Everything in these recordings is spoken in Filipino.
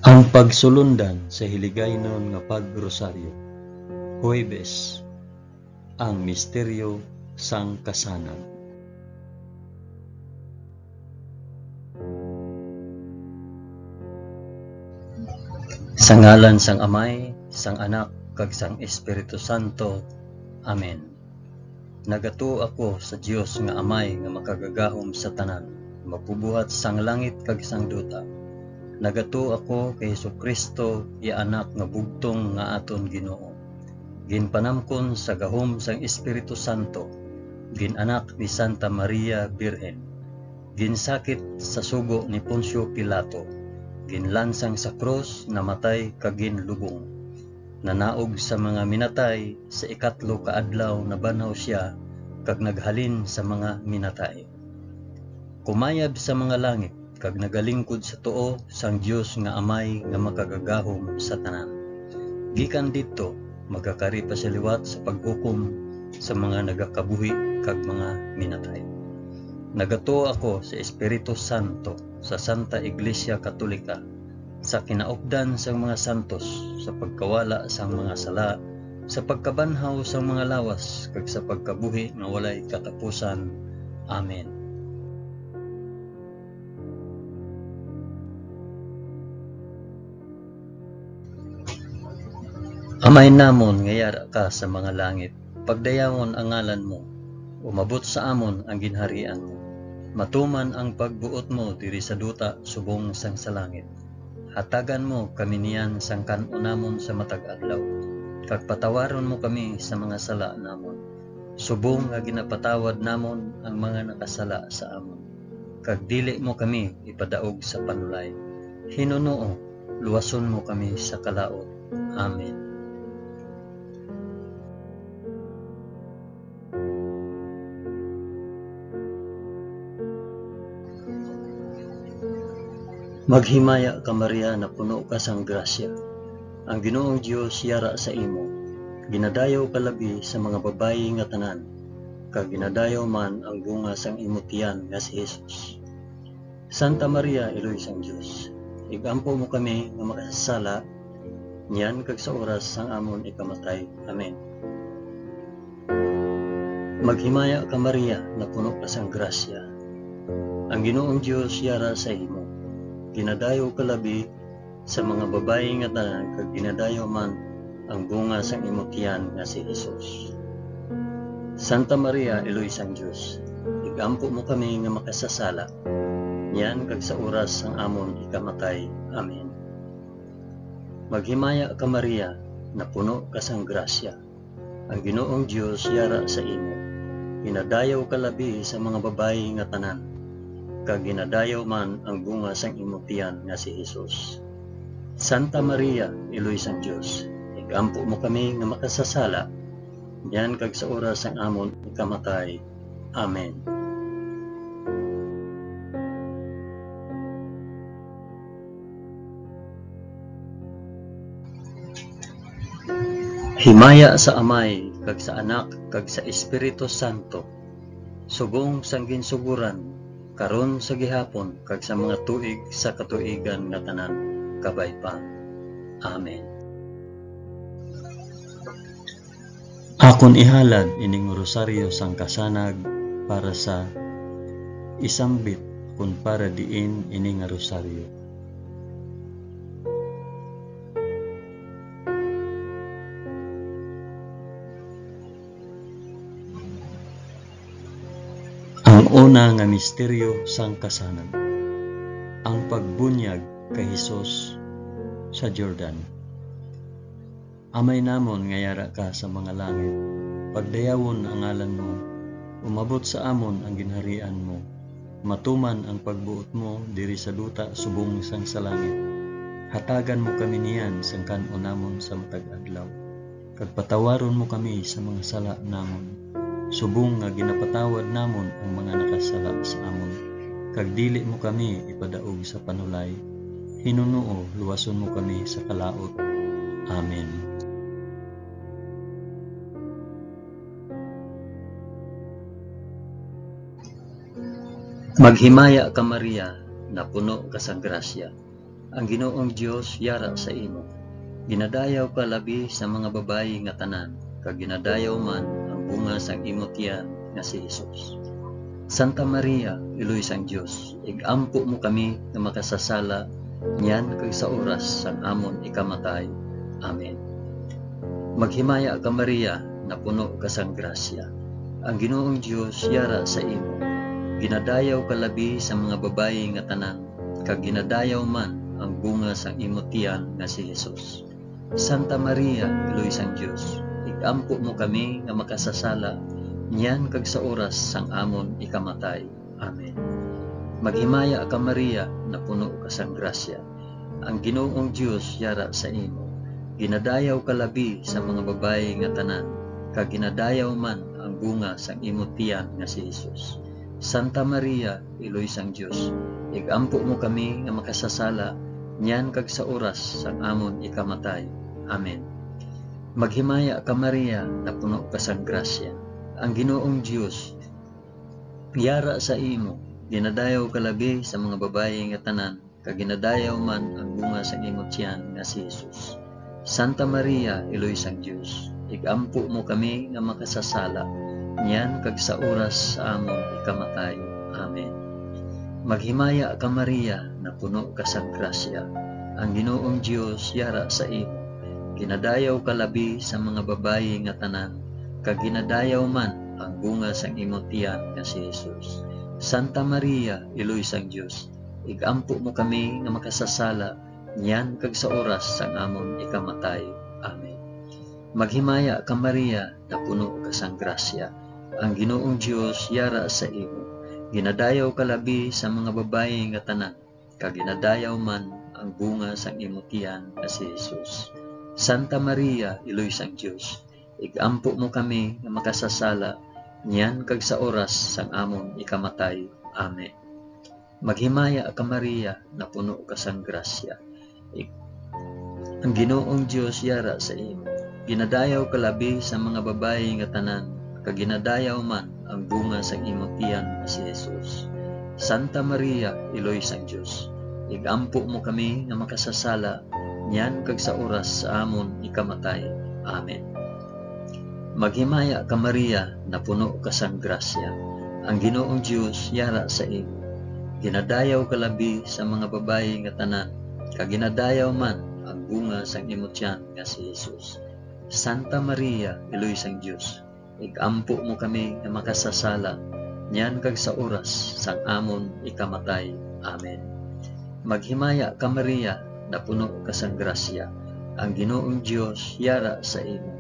Ang pagsulundan sa hiligaynon nga pagrosaryo. Huwebes, ang misteryo sang kasanag. Sa ngalan sang Amay, sang Anak, kag sang Espiritu Santo. Amen. Nagato ako sa Dios nga Amay nga makagagahom sa tanan, mapubuhat sang langit kag sang duta. Nagato ako kay Jesucristo, iya anak nga bugtong nga aton Ginoo. Ginpanamkon sa gahom sang Espiritu Santo, ginanak ni Santa Maria Birhen, ginsakit sa sugo ni Poncio Pilato, ginlansang sa krus, namatay kag ginlubong. Nanaog sa mga minatay, sa ikatlo ka adlaw nabanhaw siya kag naghalin sa mga minatay. Kumayab sa mga langit kag nagalingkod sa tuo sang Dios nga Amay nga makagagahom sa tanan. Gikan didto magakari pa sa liwat sa paghukom sa mga nagakabuhi kag mga minatay. Nagato ako sa Espiritu Santo, sa Santa Iglesia Katolika, sa kinaupdan sang mga santos, sa pagkawala sang mga sala, sa pagkabanhaw sang mga lawas kag sa pagkabuhi nga walay katapusan. Amen. Amay namon nga yara ka sa mga langit, pagdayawon ang ngalan mo, umabot sa amon ang ginharian mo. Matuman ang pagbuot mo diri sa duta subong sang sa langit. Hatagan mo kami niyan sang kanunamon sa matag adlaw, kag patawaron mo kami sa mga sala namon, subong nga ginapatawad namon ang mga nakasala sa amon. Kag dili mo kami ipadaog sa panulay. Hinunoo, luwason mo kami sa kalaot. Amen. Maghimaya ka Maria na puno ka sang grasya. Ang Ginoong Dios yara sa imo. Ginadayaw ka labi sa mga babayi nga tanan, kag ginadayaw man ang bunga sang imo tiyan nga si Jesus. Santa Maria, Iloy sang Dios, igampo mo kami nga makasasala, niyan kag sa oras sang amon ikamatay. Amen. Maghimaya ka Maria na puno ka sang grasya. Ang Ginoong Dios yara sa imo. Ginadayaw ka labi sa mga babayi nga tanan, kag ginadayaw man ang bunga sang imo tiyan nga si Jesus. Santa Maria, Iloy sang Dios, igampo mo kami nga makasasala, niyan kag sa oras sang amon ikamatay. Amen. Maghimaya ka Maria na puno ka sang grasya. Ang Ginoong Dios yara sa imo. Ginadayaw ka labi sa mga babayi nga tanan, kag ginadayaw man ang bunga sang imo tiyan nga si Jesus. Santa Maria, Iloy sang Dios, igampo mo kami nga makasasala, diyan kag sa oras sang amon ikamatay. Amen. Himaya sa Amay, kag sa Anak, kag sa Espiritu Santo, subong sang ginsuguran, karon sa gihapon, kag sa mga tuig sa katuigan nga tanan, kabay pa. Amen. Akon ihalad ining rosaryo sang kasanag para sa isambit kun para diin ining rosaryo. Ang una nga misteryo sang kasanag, ang pagbunyag kay Hesus sa Jordan. Amay namon nga yara ka sa mga langit, pagdayawon ang ngalan mo, umabot sa amon ang ginharian mo, matuman ang pagbuot mo diri sa duta subong sang sa langit. Hatagan mo kami niyan sang kanunamon sa matag adlaw, kag patawaron mo kami sa mga sala namon, subong nga ginapatawad namon ang mga nakasala sa amon, kag dili mo kami ipadaog sa panulay. Hinunoo, luwason mo kami sa kalaot. Amen. Maghimaya ka Maria na puno ka sa grasya. Ang Ginoong Dios yara sa imo. Ginadayaw ka labi sa mga babayi nga tanan, kag ginadayaw man ang bunga sang imo tiyan nga si Hesus. Santa Maria, Iloy sang Dios, igampo mo kami nga makasasala niyan kag sa oras sang amon ikamatay. Amen. Maghimaya ka Maria, na puno ka sang grasya. Ang Ginoong Dios yara sa imo. Ginadayaw ka labi sa mga babayi nga tanan, kag ginadayaw man ang bunga sang imo tiyan nga si Hesus. Santa Maria, Iloy sang Dios, igampo mo kami nga makasasala niyan kag sa oras sang amon ikamatay. Amen. Maghimaya ka Maria, na puno ka sang grasya. Ang Ginoong Dios yara sa imo. Ginadayaw ka labi sa mga babayi nga tanan, kag ginadayaw man ang bunga sang imo tiyan nga si Hesus. Santa Maria, Iloy sang Dios, igampo mo kami nga makasasala niyan kag sa oras sang amon ikamatay. Amen. Maghimaya ka Maria, na puno ka sang grasya. Ang Ginoong Dios yara sa imo. Ginadayaw ka labi sa mga babayi nga tanan, kag ginadayaw man ang bunga sang imo tiyan nga si Hesus. Santa Maria, Iloy sang Dios, igampo mo kami nga makasasala niyan kag sa oras sa amon ikamatay. Amen. Maghimaya ka Maria, na puno ka sang grasya. Ang Ginoong Dios yara sa imo. Ginadayaw ka labi sa mga babayi nga tanan, kag ginadayaw man ang bunga sang imo tiyan nga si Hesus. Santa Maria, Iloy sang Dios, igampo mo kami nga makasasala niyan kag sa oras sang amon ikamatay. Amen. Maghimaya ka Maria, na puno ka sang grasya. Ang Ginoong Dios yara sa imo. Ginadayaw ka labi sa mga babayi nga tanan, kag ginadayaw man ang bunga sang imo tiyan nga si Hesus. Santa Maria, Iloy sang Dios, igampo mo kami nga makasasala niyan kag sa oras sang amon ikamatay. Amen. Maghimaya ka Maria, na puno ka sang grasya. Ang Ginoong Dios yara sa imo. Ginadayaw ka labi sa mga babayi nga tanan, kag ginadayaw man ang bunga sang imo tiyan nga si Hesus. Santa Maria, Iloy sang Dios, igampo mo kami nga makasasala niyan kag sa oras sa amon ikamatay. Amen. Maghimaya ka Maria, na puno ka sang grasya. Ang Ginoong Dios yara sa imo. Ginadayaw ka labi sa mga babayi nga tanan, kag ginadayaw man ang bunga sang imo tiyan nga si Hesus. Santa Maria, Iloy sang Dios, igampo mo kami nga makasasala niyan kag sa oras sang amon ikamatay. Amen. Maghimaya ka Maria, na puno ka sang grasya. Ang Ginoong Dios yara sa imo.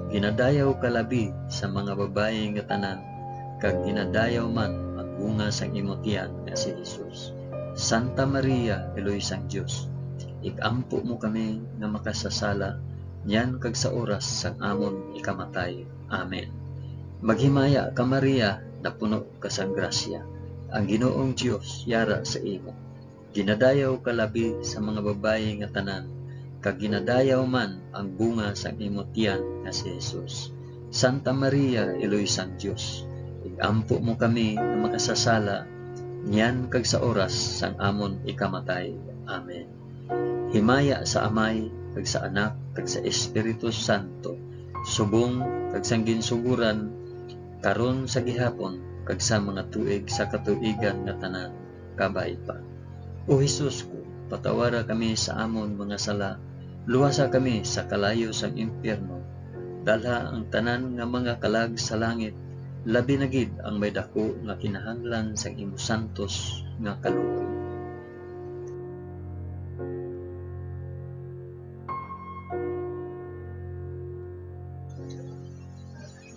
Ginadayaw ka labi sa mga babayi nga tanan, kag ginadayaw man ang bunga sang imo tiyan nga si Hesus. Santa Maria, Iloy sang Dios, igampo mo kami nga makasasala niyan kag sa oras sang amon ikamatay. Amen. Maghimaya ka Maria, na puno ka sang grasya. Ang Ginoong Dios yara sa imo. Ginadayaw ka labi sa mga babayi nga tanan, kag ginadayaw man ang bunga sang imo tiyan nga si Hesus. Santa Maria, Iloy sang Dios, igampo mo kami nga makasasala niyan kag sa oras sang amon ikamatay. Amen. Himaya sa Amay, kag sa Anak, kag sa Espiritu Santo, subong kag sang ginsuguran, karon sa gihapon, kag sa mga tuig sa katuigan nga tanan, kabay pa. O Hesus ko, patawara kami sa amon mga sala, luwasa kami sa kalayo sang impyerno, dalha ang tanan nga mga kalag sa langit, labi na gid ang may dako nga kinahanglan sang imo santos nga kaluoy.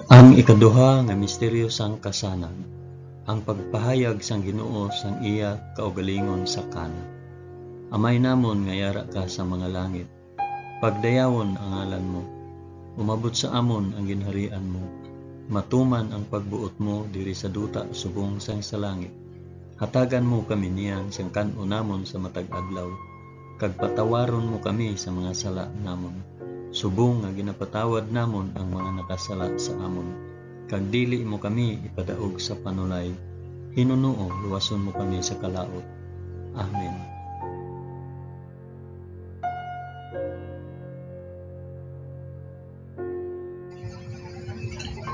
Ang ikaduha nga misteryo sang kasanan, ang pagpahayag sang Ginoo sang iya kaugalingon sa Kana. Amay namon nga yara ka sa mga langit, pagdayawon ang ngalan mo, umabot sa amon ang ginharian mo, matuman ang pagbuot mo diri sa duta subong sang sa langit. Hatagan mo kami niyan sang kan-o namon sa matag adlaw, kag patawaron mo kami sa mga sala namon, subong nga ginapatawad namon ang mga nakasala sa amon. Kag dili mo kami ipadaog sa panulay, hinunuo luwason mo kami sa kalaot. Amen.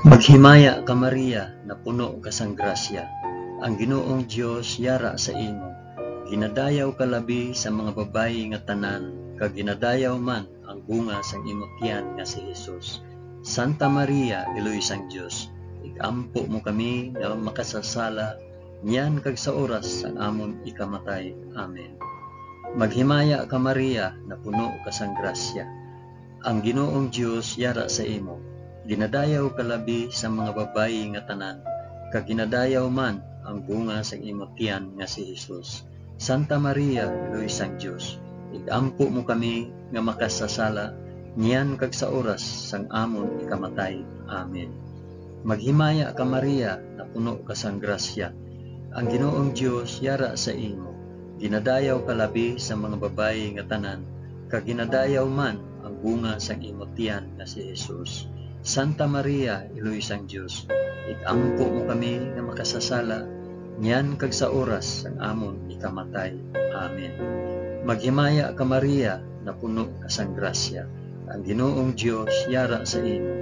Maghimaya ka Maria, na puno ka sang grasya. Ang Ginoong Dios yara sa imo. Ginadayaw ka labi sa mga babayi nga tanan, kag ginadayaw man ang bunga sang imong tiyan nga si Jesus. Santa Maria, Iloy sang Dios, igampo mo kami nga makasasala, niyan kag sa oras sang amon ikamatay. Amen. Maghimaya ka Maria, na puno ka sang grasya. Ang Ginoong Dios yara sa imo. Ginadayaw ka labi sa mga babayi nga tanan, kag ginadayaw man ang bunga sang imong tiyan nga si Jesus. Santa Maria, Iloy sang Dios, igampo mo kami nga makasasala, niyan kag sa oras sang amon ikamatay. Amen. Maghimaya ka Maria, na puno ka sang grasya. Ang Ginoong Dios yara sa imo. Ginadayaw ka labi sa mga babayi nga tanan, kag ginadayaw man ang bunga sang imong tiyan nga si Jesus. Santa Maria, Iloy sang Dios, igampo mo kami nga makasasala, niyan kag sa oras sang amon ikamatay. Amen. Maghimaya ka Maria, na puno ka sang grasya. Ang Ginoong Dios yara sa imo.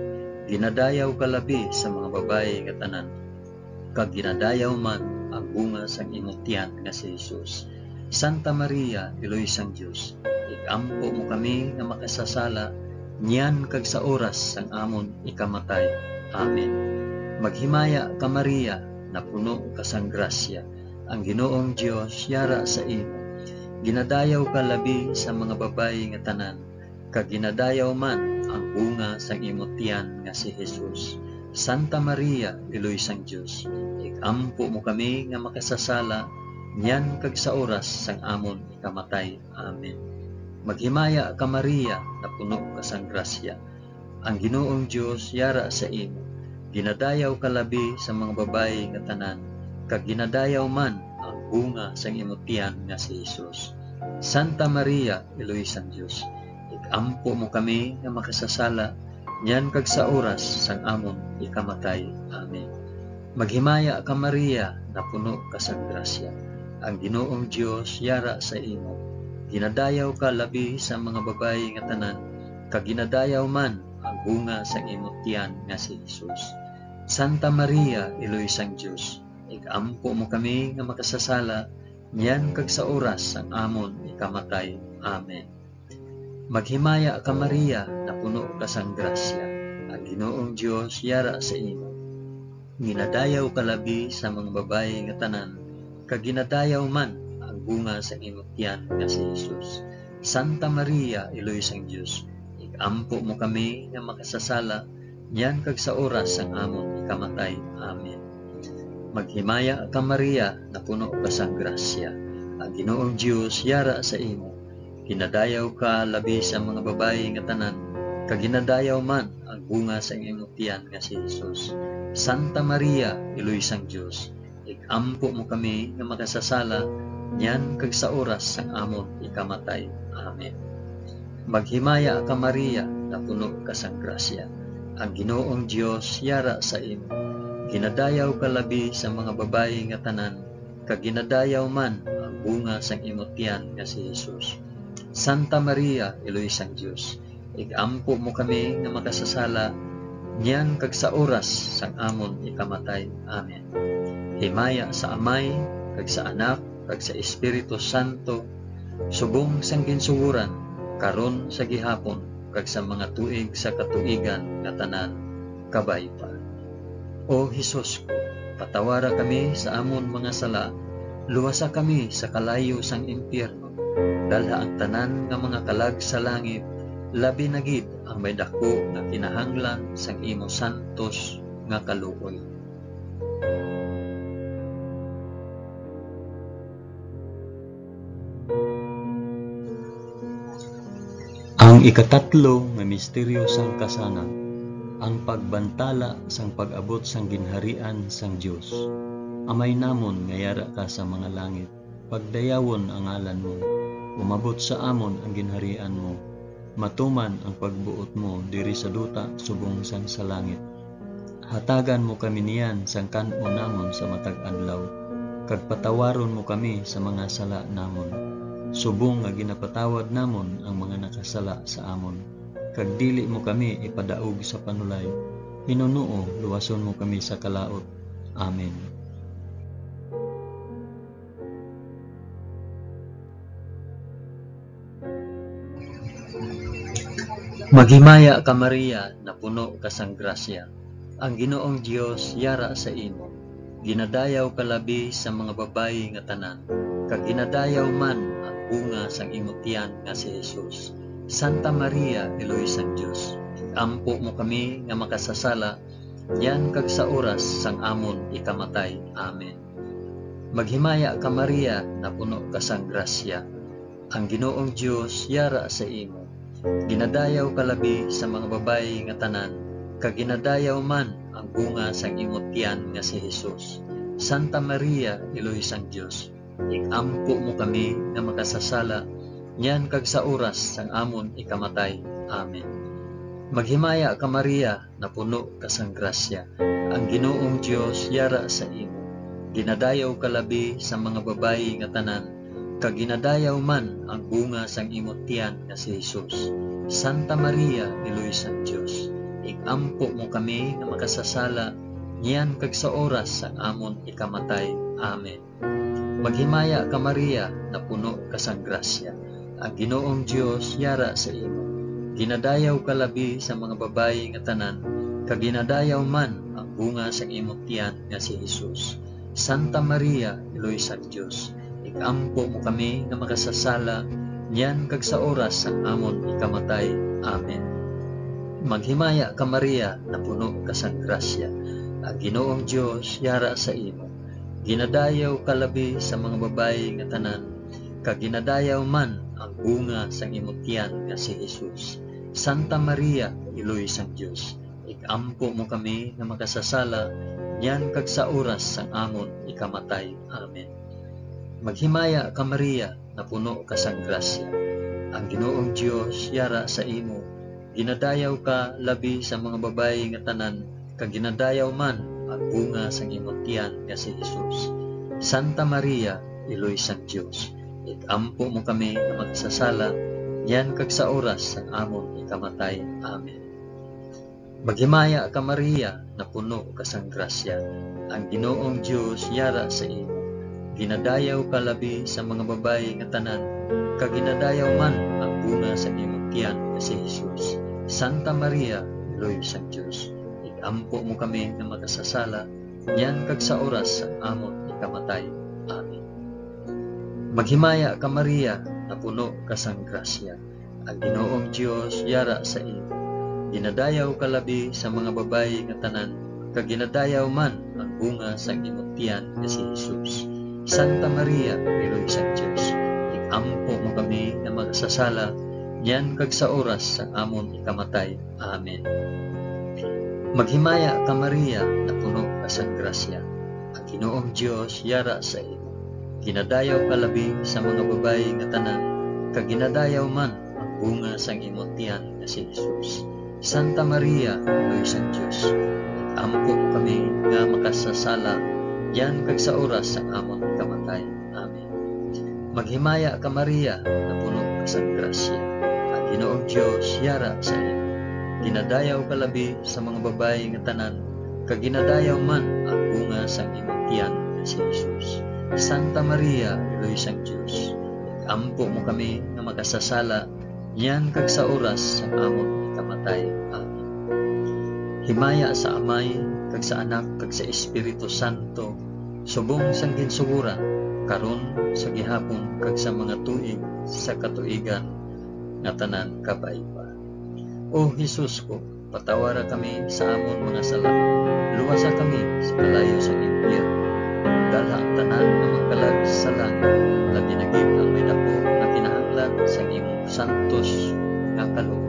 Ginadayaw ka labi sa mga babayi nga tanan, kag ginadayaw man ang bunga sang imong tiyan nga si Jesus. Santa Maria, Iloy sang Dios, igampo mo kami nga makasasala, niyan kag sa oras sang amon ikamatay. Amen. Maghimaya ka Maria, na puno ka sang grasya. Ang Ginoong Dios yara sa imo. Ginadayaw ka labi sa mga babayi nga tanan, kag ginadayaw man ang bunga sang imong tiyan nga si Jesus. Santa Maria, Iloy sang Dios, igampo mo kami nga makasasala, niyan kag sa oras sang amon ikamatay. Amen. Maghimaya ka Maria, na puno ka sang grasya. Ang Ginoong Dios yara sa imo. Ginadayaw ka labi sa mga babayi nga tanan, kag ginadayaw man ang bunga sang imong tiyan nga si Jesus. Santa Maria, Iloy sang Dios, igampo mo kami nga makasasala, niyan kag sa oras sang amon ikamatay. Amen. Maghimaya ka Maria, na puno ka sang grasya. Ang Ginoong Dios yara sa imo. Ginadayaw ka labi sa mga babayi nga tanan, kag ginadayaw man ang bunga sang imong tiyan nga si Jesus. Santa Maria, Iloy sang Dios, igampo mo kami nga makasasala, niyan kag sa oras sang amon ikamatay. Amen. Maghimaya ka Maria, na puno ka sang grasya. Ang Ginoong Dios yara sa imo. Ginadayaw ka labi sa mga babayi nga tanan, kag ginadayaw man ang bunga sa imong tiyan nga si Jesus. Santa Maria, Iloy sang Dios, igampo mo kami nga makasasala, niyan kag sa oras sang amon ikamatay. Amen. Maghimaya ka Maria, na puno ka sang grasya. Ang Ginoong Dios yara sa imo. Ginadayaw ka labi sa mga babayi nga tanan, kag ginadayaw man ang bunga sa imong tiyan nga si Jesus. Santa Maria, Iloy sang Dios, igampo mo kami nga makasasala, niyan kag sa oras sang amon ikamatay. Amen. Maghimaya ka Maria, na puno ka sang grasya. Ang Ginoong Dios yara sa imo. Ginadayaw ka labi sa mga babayi nga tanan, kag ginadayaw man ang bunga sang imong tiyan nga si Jesus. Santa Maria, Iloy sang Dios, igampo mo kami nga makasasala, niyan kag sa oras sang amon ikamatay. Amen. Himaya sa Amay, kag sa Anak, kag sa Espiritu Santo, subong sang ginsuguran, karon sa gihapon, kag sa mga tuig sa katuigan nga tanan, kabay pa. O Hesus ko, patawara kami sa amon mga sala, luwasa kami sa kalayo sang impyerno, dalha ang tanan nga mga kalag sa langit, labi na gid ang may dako nga kinahanglan sang imo santos nga kaluoy. Ang ikatatlo nga misteryo sang kasana, ang pagbantala sang pag-abot sang ginharian sang Dios. Amay namon nga yara ka sa mga langit, pagdayawon ang ngalan mo, umabot sa amon ang ginharian mo, matuman ang pagbuot mo diri sa duta subong sang sa langit. Hatagan mo kami niyan sang kan-o namon sa matag adlaw, kag patawaron mo kami sa mga sala namon. Subong nga ginapatawad namon ang mga nakasala sa amon, kag dili mo kami ipadaog sa panulay, Hinunuo, luwason mo kami sa kalaot. Amen. Maghimaya ka Maria, na puno ka sang grasya. Ang Ginoong Dios yara sa imo. Ginadayaw ka labi sa mga babayi nga tanan, kag ginadayaw man ang bunga sang imong tiyan nga si Jesus. Santa Maria, Eloy sang Dios, ampo mo kami nga makasasala, yan kag sa oras sang amon ikamatay. Amen. Maghimaya ka Maria, na puno ka sang grasya. Ang Ginoong Dios yara sa imo. Ginadayaw ka labi sa mga babayi nga tanan, kag ginadayaw man ang bunga sang imong tiyan nga si Jesus. Santa Maria, Eloy sang Dios, ikampo mo kami nga makasasala, yan kag sa oras sang amon ikamatay. Amen. Maghimaya ka Maria, na puno ka sang grasya. Ang Ginoong Dios yara sa imo. Ginadayaw ka labi sa mga babayi nga tanan, kag ginadayaw man ang bunga sang imong tiyan nga si Jesus. Santa Maria, Eloy sang Dios, ikampo mo kami nga makasasala, niyan kag sa oras sang amon ikamatay. Amen. Maghimaya ka Maria, na puno ka sang grasya. Ang Ginoong Dios yara sa imo. Ginadayaw ka labi sa mga babayi nga tanan, kag ginadayaw man ang bunga sang imong tiyan nga si Jesus. Santa Maria, Eloy sang Dios, ikampo mo kami nga makasasala, niyan kag sa oras sang amon ikamatay. Amen. Maghimaya ka Maria, na puno ka sang grasya. Ang Ginoong Dios yara sa imo. Ginadayaw ka labi sa mga babayi nga tanan, kag ginadayaw man ang bunga sang imong tiyan nga si Jesus. Santa Maria, Eloy sang Dios, ikampo mo kami nga makasasala, niyan kag sa oras sang amon ikamatay. Amen. Maghimaya ka Maria, na puno ka sang grasya. Ang Ginoong Dios yara sa imo. Ginadayaw ka labi sa mga babayi nga tanan, kag ginadayaw man ang bunga sang imong tiyan nga si Jesus. Santa Maria, Eloy sang Dios, ikampo mo kami nga magsasala, yan kag sa oras sang amon ikamatay. Amen. Maghimaya ka Maria, na puno ka sang grasya. Ang Ginoong Dios yara sa imo. Ginadayaw ka labi sa mga babayi nga tanan, kag ginadayaw man ang bunga sa imong tiyan nga si Jesus. Santa Maria, Eloy sang Dios, ikampo mo kami nga makasasala, yan kag sa oras sang amon ikamatay. Amen. Maghimaya ka Maria, na puno ka sang grasya. Ang Ginoong Dios yara sa imo. Ginadayaw ka labi sa mga babayi nga tanan, kag ginadayaw man ang bunga sang imong tiyan nga si Jesus. Santa Maria, Eloy sang Dios, ikampo mo kami nga magsasala, yan kag sa oras sang amon ikamatay. Amen. Maghimaya ka Maria, na puno ka sang grasya. Ang Ginoong Dios yara sa imo. Ginadayaw ka labi sa mga babayi nga tanan, kag ginadayaw man ang bunga sang imong tiyan nga si Jesus. Santa Maria, Eloy sang Dios, ikampo mo kami nga makasasala, yan kag sa oras sang amon ikamatay. Amen. Maghimaya ka Maria, na puno ka sang grasya. Ang Ginoong Dios yara sa imo. Ginadayaw ka labi sa mga babayi nga tanan, kag ginadayaw man ang bunga sang imong tiyan nga si Jesus. Santa Maria, Eloy sang Dios, ikampo mo kami nga makasasala, yan kag sa oras sang amon ikamatay. Amen. Himaya sa Amay, kag sa Anak, kag sa Espiritu Santo, subong sang ginsuguran, karon sa gihapon, kag sa mga tuig sa katuigan nga tanan kapaiba. O Jesus ko, patawara kami sa amon mga sala, luwasa kami sa kalayo sa impyerno, dala ang tanan nga magkalag sa langit, labi na gid ang may dako na kinahanglan sa imong santos nga kaluoy.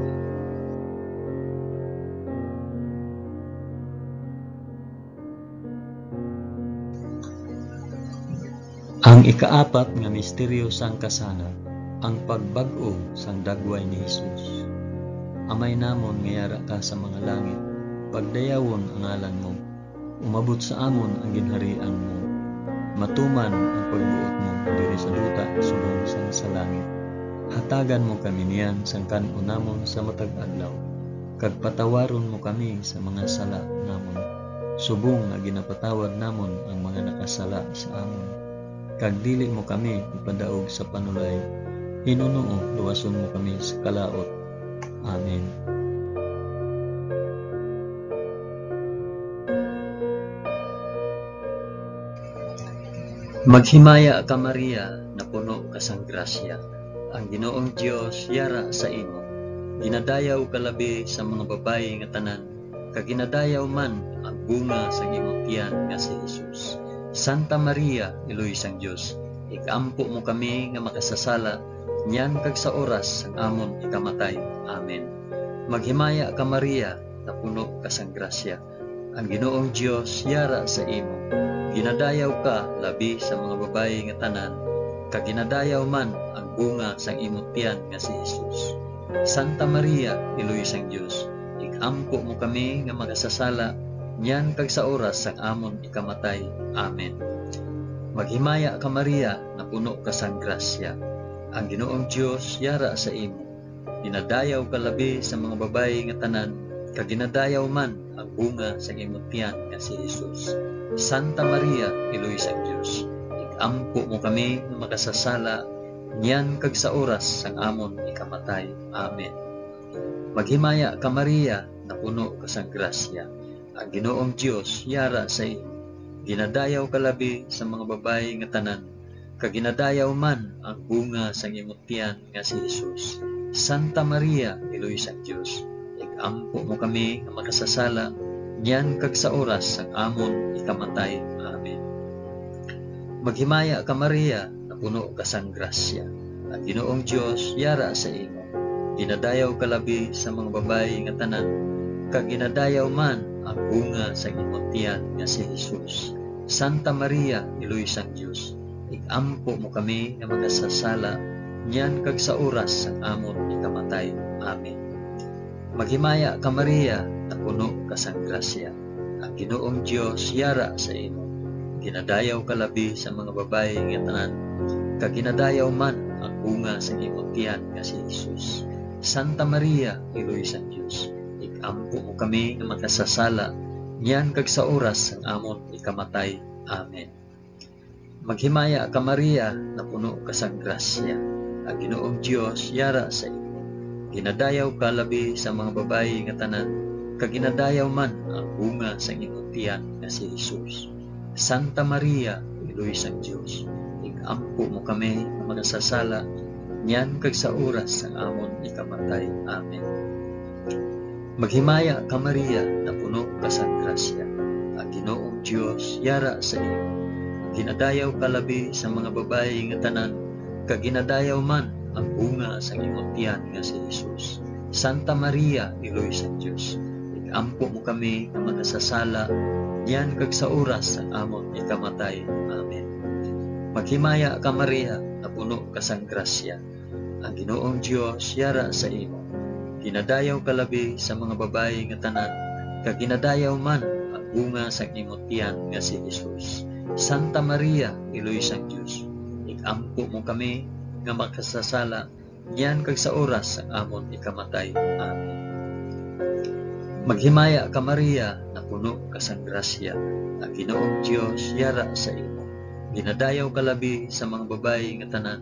Ang ikaapat nga misteryo sang kasana, ang pagbag-o sang dagway ni Jesus. Amay namon nga yara ka sa mga langit, pagdayawon ang ngalan mo, umabot sa amon ang ginharian mo, matuman ang pagbuot mo diri sa duta subong sang sa langit. Hatagan mo kami niyan sang kan-o namon sa matag adlaw, kag patawaron mo kami sa mga sala namon, subong nga ginapatawad namon ang mga nakasala sa amon. Kag dili mo kami ipadaog sa panulay, Hinunoo luwason mo kami sa kalaot. Amen. Maghimaya ka Maria, na puno ka sang grasya. Ang Ginoong Dios yara sa imo. Ginadayaw ka labi sa mga babayi nga tanan, kag ginadayaw man ang bunga sa imong tiyan nga si Jesus. Santa Maria, Iloy sang Dios, ikampo mo kami nga makasasala, niyan kag sa oras sang amon ikamatay. Amen. Maghimaya ka Maria, na puno ka sang grasya. Ang Ginoong Dios yara sa imo. Ginadayaw ka labi sa mga babayi nga tanan, kag ginadayaw man ang bunga sang imong tiyan nga si Jesus. Santa Maria, Iloy sang Dios, ikampo mo kami nga makasasala, niyan kag sa oras sang amon ikamatay. Amen. Maghimaya ka Maria, na puno ka sang grasya. Ang Ginoong Dios yara sa imo. Ginadayaw ka labi sa mga babayi nga tanan, kag ginadayaw man ang bunga sang imong tiyan nga si Jesus. Santa Maria, Iloy sang Dios, ikampo mo kami nga makasasala, niyan kag sa oras sang amon ikamatay. Amen. Maghimaya ka Maria, na puno ka sang grasya. Ang Ginoong Dios yara sa imo. Ginadayaw ka labi sa mga babayi nga tanan, kag ginadayaw man ang bunga sang imong tiyan nga si Jesus. Santa Maria, Iloy sang Dios, ikampo mo kami nga makasasala, niyan kag sa oras sang amon ikamatay. Amen. Maghimaya ka Maria, na puno ka sang grasya. Ang Ginoong Dios yara sa imo. Ginadayaw ka labi sa mga babayi nga tanan, kag ginadayaw man ang bunga sa imong tiyan nga si Jesus. Santa Maria, Iloy sang Dios, ikampo mo kami nga makasasala, niyan kag sa oras sang amon ikamatay. Amen. Maghimaya ka Maria, na puno ka sang grasya. Ang Ginoong Dios yara sa imo. Ginadayaw ka labi sa mga babayi nga tanan, kag ginadayaw man ang bunga sa imong tiyan nga si Jesus. Santa Maria, Iloy sang Dios, ikampo mo kami nga makasasala, niyan kag sa oras sang amon ikamatay. Amen. Maghimaya ka Maria, na puno ka sang grasya. Ang Ginoong Dios yara sa imo. Ginadayaw ka labi sa mga babayi nga tanan, kag ginadayaw man ang bunga sa imong tiyan nga si Jesus. Santa Maria, Iloy sang Dios, ikampo mo kami nga makasasala, niyan kag sa oras sang amon ikamatay. Amen. Maghimaya ka Maria, na puno ka sang grasya. Ang Ginoong Dios yara sa imo. Ginadayaw ka labi sa mga babayi nga tanan, kag ginadayaw man ang bunga sa imong tiyan nga si Jesus. Santa Maria, Iloy sang Dios, ikampo mo kami nga makasasala, niyan kag sa oras sang amon ikamatay. Amen. Maghimaya ka Maria, na puno ka sang grasya. Ang Ginoong Dios yara sa imo. Ginadayaw ka labi sa mga babayi nga tanan, kag ginadayaw man ang bunga sa imong tiyan nga si Jesus. Santa Maria, Iloy sang Dios, ikampo mo kami nga makasasala, niyan kag sa oras sang amon ikamatay. Amen. Maghimaya ka Maria, na puno ka sang grasya. Ang Ginoong Dios yara sa imo. Ginadayaw ka labi sa mga babayi nga tanan,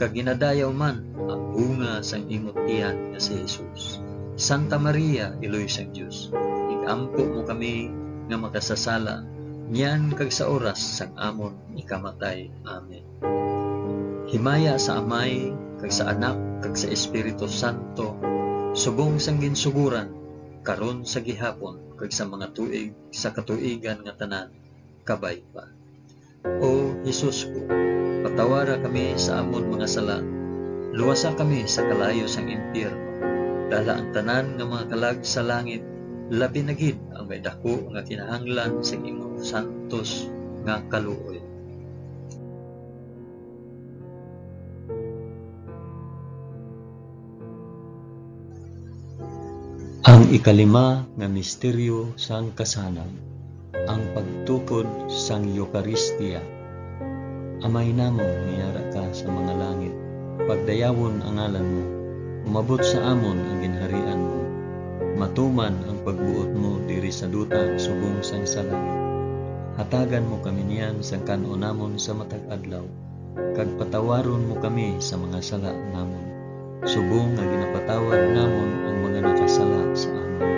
kag ginadayaw man ang bunga sang imong tiyan nga si Jesus. Santa Maria, Iloy sang Dios, ikampo mo kami nga makasasala, niyan kag sa oras sang amon ikamatay. Amen. Himaya sa Amay, kag sa Anak, kag sa Espiritu Santo, subong sang ginsuguran, karon sa gihapon, kag sa mga tuig sa katuigan nga tanan, kabay pa. O Jesus ko, patawara kami sa amon mga sala, luwasa kami sa kalayo sang impyerno, dala ang tanan nga mga kalag sa langit, labi na gid ang may dako nga kinahanglan sa imong santos nga kaluoy. Ang ikalima nga misteryo sang kasanan, ang pagtukod sang Eucharistia. Amay namon, niyara ka sa mga langit, pagdayawon ang ngalan mo, umabot sa amon ang ginharian mo. matuman ang pagbuot mo diri sa duta subong sang sa langit. Hatagan mo kami niyan sa kanon namon sa matag adlaw, kag patawaron mo kami sa mga sala namon, subong nga ginapatawad namon ang mga nakasala sa amon.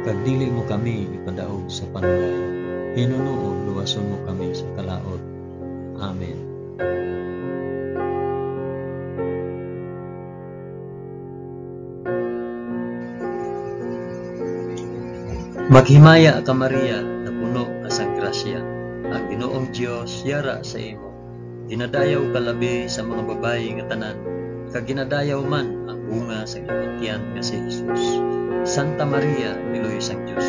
Kag dili mo kami ipadaog sa panulay, hinunoon luwason mo kami sa kalaot. Amen. Maghimaya ka Maria, na puno ka sang grasya. Ang Ginoong Dios yara sa imo. Ginadayaw ka labi sa mga babayi nga tanan, kag ginadayaw man ang bunga sa imong tiyan nga si Jesus. Santa Maria, Iloy sang Dios,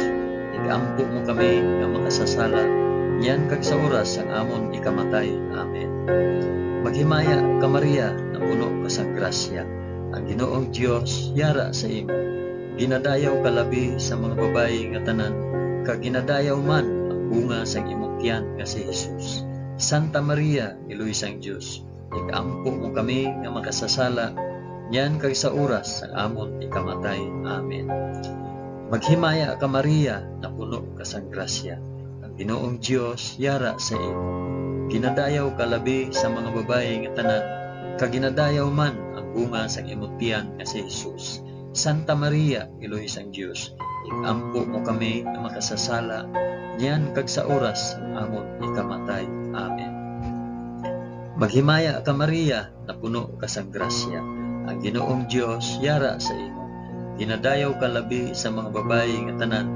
igampo mo kami nga makasasala, yan kag sa oras ang amon ikamatay. Amen. Maghimaya ka Maria, na puno ka sang grasya. Ang Ginoong Dios yara sa imo. Ginadayaw ka labi sa mga babayi nga tanan, kag ginadayaw man ang bunga sa imong tiyan nga si Jesus. Santa Maria, Iloy sang Dios, igampo mo kami nga makasasala, yan kag sa oras ang amon ikamatay. Amen. Maghimaya ka Maria, na puno ka sang grasya. Ang Ginoong Dios yara sa imo. Ginadayaw ka labi sa mga babayi nga tanan, kag ginadayaw man ang bunga sa imong tiyan nga si Jesus. Santa Maria, Iloy sang Dios, igampo mo kami nga makasasala, yan kag sa oras ang amon ikamatay. Amen. Maghimaya ka Maria, na puno ka sang grasya. Ang Ginoong Dios yara sa imo. Ginadayaw ka labi sa mga babayi nga tanan,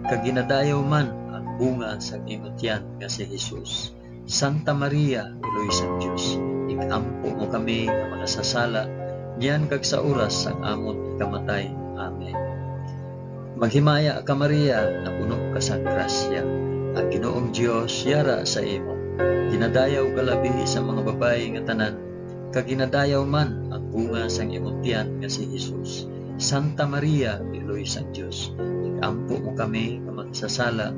kag ginadayaw man ang bunga sa imong tiyan nga si Jesus. Santa Maria, Iloy sang Dios, igampo mo kami nga makasasala, yan kag sa oras ang amon ikamatay. Amen. Maghimaya ka Maria, na puno ka sang grasya. Ang Ginoong Dios yara sa imo. Ginadayaw ka labi sa mga babayi nga tanan, kag ginadayaw man ang bunga sang imong tiyan nga si Jesus. Santa Maria, Iloy sang Dios, igampo mo kami nga makasasala,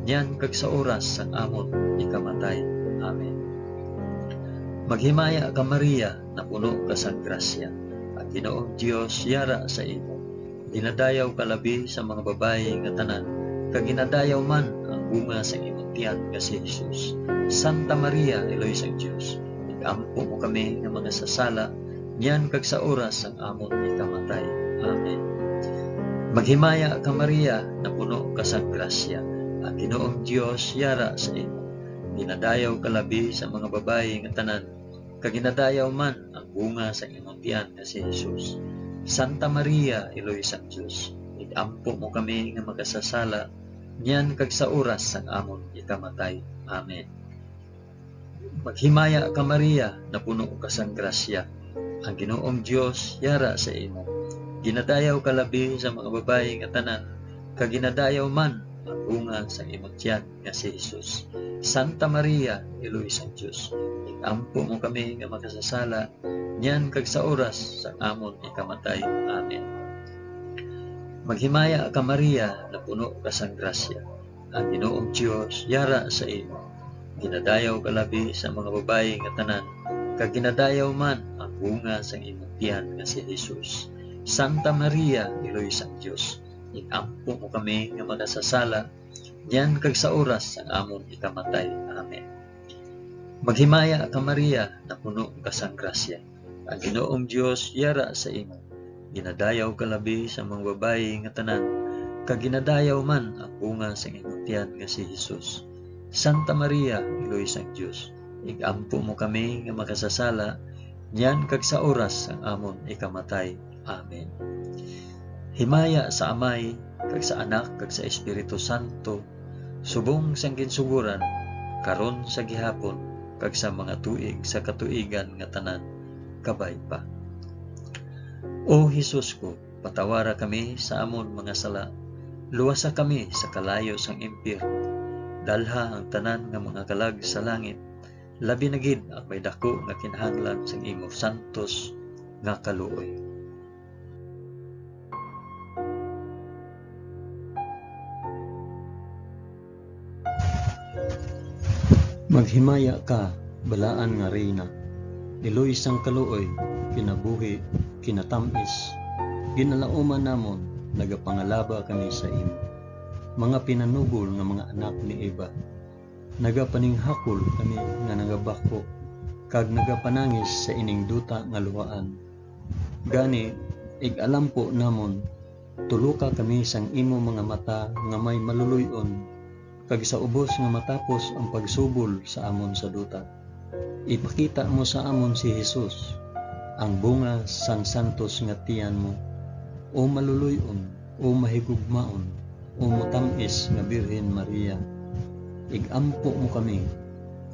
yan kag sa oras ang amon ikamatay. Amen. Maghimaya ka Maria, na puno ka sang grasya. Ang Ginoong Dios yara sa imo. Ginadayaw ka labi sa mga babayi nga tanan, kag ginadayaw man ang bunga sa imong tiyan nga si Jesus. Santa Maria, Iloy sang Dios, igampo mo kami nga mga sasala, yan kag sa oras ang amon ikamatay. Amen. Maghimaya ka Maria, na puno ka sang grasya. Ang Ginoong Dios yara sa imo. Ginadayaw ka labi sa mga babayi nga tanan, kag ginadayaw man ang bunga sa imong tiyan nga si Jesus. Santa Maria, Iloy sang Dios, igampo mo kami nga makasasala, yan kag sa oras ang amon ikamatay. Amen. Maghimaya ka Maria, na puno ka sang grasya. Ang Ginoong Dios yara sa imo. Ginadayaw ka labi sa mga babayi nga tanan, kag ginadayaw man ang bunga sa imong tiyan nga si Jesus. Santa Maria, Iloy sang Dios, igampo mo kami nga makasasala, yan kag sa oras sa amon ikamatay. Amen. Maghimaya ka Maria, na puno ka sang grasya. Ang Ginoong Dios yara sa imo. Ginadayaw ka labi sa mga babayi nga tanan, kag ginadayaw man ang bunga sa imong tiyan nga si Jesus. Santa Maria, Iloy sang Dios, igampo mo kami nga makasasala, yan kag sa oras ang amon ikamatay. Amen. Maghimaya ka Maria, na puno ka sang grasya. Ang Ginoong Dios yara sa imo. Ginadayaw ka labi sa mga babayi nga tanan, kag ginadayaw man ang bunga sa imong tiyan nga si Jesus. Santa Maria, Iloy sang Dios, igampo mo kami nga makasasala, yan kag sa oras ang amon ikamatay. Amen. Himaya sa Amay, kag sa Anak, kag sa Espiritu Santo, subong sang ginsuguran, karon sa gihapon, kag sa mga tuig sa katuigan nga tanan, kabay pa. O Hesus ko, patawara kami sa amon mga sala, luwasa kami sa kalayo sang impyerno, dalha ang tanan nga mga kalag sa langit, labi na gid ang may dako nga kinahanglan sang imo santos nga kaluoy. Maghimaya ka, balaan nga reyna, iloy sang kaluoy, kinabuhi, kinatamis, ginalauman namon, nagapangalaba kami sa imo. Mga pinanubol nga mga anak ni Eva, nagapaninghakol kami nga nagabako, kag nagapanangis sa ining duta nga luwaan. Gani, ig-alam po namon, tuluka kami sang imo mga mata nga may maluluyon, kag sa ubos nga matapos ang pagsubol sa amon sa duta. Ipakita mo sa amon si Jesus, ang bunga sang santos nga tiyan mo, o maluluyon, o mahigugmaon, o mutamis nga Birhen Maria. Igampo mo kami,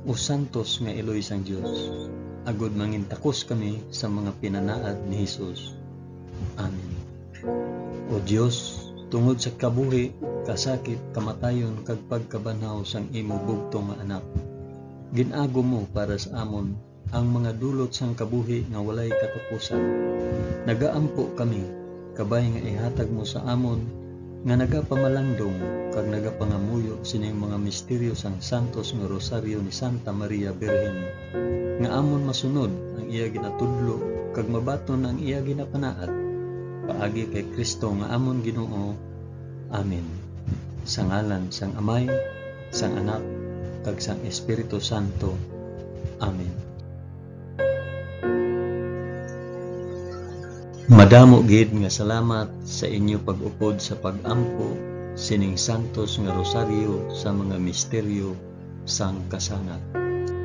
o santos nga Eloy sang Dios, agud mangintakos kami sa mga pinanaad ni Jesus. Amen. O Dios, tungod sa kabuhi, kasakit, kamatayon, kag pagkabanhaw sang imo bugto nga anak, ginago mo para sa amon ang mga dulot sang kabuhi nga walay katapusan. Nagaampo kami, kabay nga ihatag mo sa amon nga nagapamalandong kag nagapangamuyo sining mga misteryo sang santos nga rosaryo ni Santa Maria Birhen, nga amon masunod ang iya ginatudlo kag mabaton ang iya ginapanaad. Paagi kay Kristo nga amon Ginoo. Amen. Sa ngalan sang Amay, sang Anak, kag sang Espiritu Santo. Amen. Madamo gid nga salamat sa inyo pag-upod sa pag-ampo sining santos nga rosaryo sa mga misteryo sang kasangat.